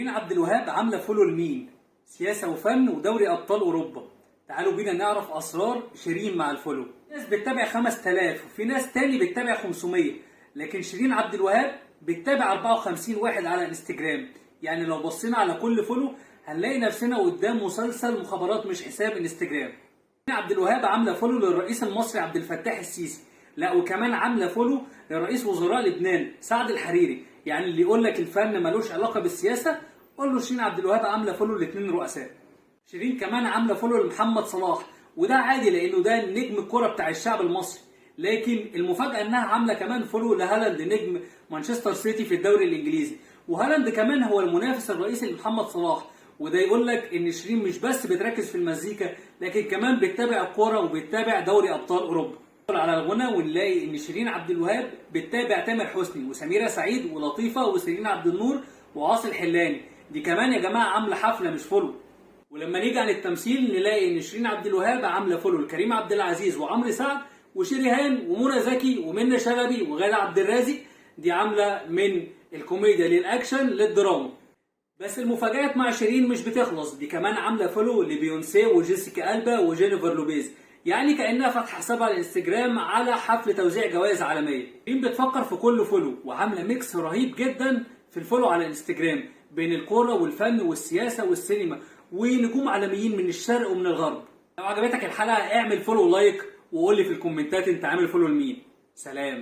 شيرين عبد الوهاب عامله فولو لمين؟ سياسه وفن ودوري ابطال اوروبا. تعالوا بينا نعرف اسرار شيرين مع الفولو. في ناس بتتابع 5000 وفي ناس تاني بتتابع 500، لكن شيرين عبد الوهاب بتتابع 54 واحد على انستجرام. يعني لو بصينا على كل فولو هنلاقي نفسنا قدام مسلسل مخابرات مش حساب انستجرام. شيرين عبد الوهاب عامله فولو للرئيس المصري عبد الفتاح السيسي، لا وكمان عامله فولو لرئيس وزراء لبنان سعد الحريري. يعني اللي يقول لك الفن ملوش علاقه بالسياسه قول له شيرين عبد الوهاب عامله فولو لاثنين رؤساء. شيرين كمان عامله فولو لمحمد صلاح، وده عادي لانه ده نجم الكره بتاع الشعب المصري. لكن المفاجاه انها عامله كمان فولو لهالاند نجم مانشستر سيتي في الدوري الانجليزي، وهالاند كمان هو المنافس الرئيسي لمحمد صلاح. وده يقول لك ان شيرين مش بس بتركز في المزيكا، لكن كمان بتتابع الكوره وبتتابع دوري ابطال اوروبا. على الغنى ونلاقي ان شيرين عبد الوهاب بتتابع تامر حسني وسميرة سعيد ولطيفه وسيرين عبد النور وعاصي الحلاني. دي كمان يا جماعه عامله حفله مش فولو. ولما نيجي عن التمثيل نلاقي ان شيرين عبد الوهاب عامله فولو لكريم عبد العزيز وعمرو سعد وشريهان ومنى زكي ومنى شلبي وغادة عبد الرازق. دي عامله من الكوميديا للاكشن للدراما. بس المفاجآت مع شيرين مش بتخلص، دي كمان عامله فولو لبيونسي وجيسيكا ألبا وجينيفر لوبيز. يعني كأنها فاتحه حسابها على الانستجرام على حفل توزيع جوائز عالميه. شيرين بتفكر في كل فولو وعامله ميكس رهيب جدا في الفولو على الانستجرام بين الكوره والفن والسياسه والسينما ونجوم عالميين من الشرق ومن الغرب. لو عجبتك الحلقه اعمل فولو ولايك وقول لي في الكومنتات انت عامل فولو لمين. سلام.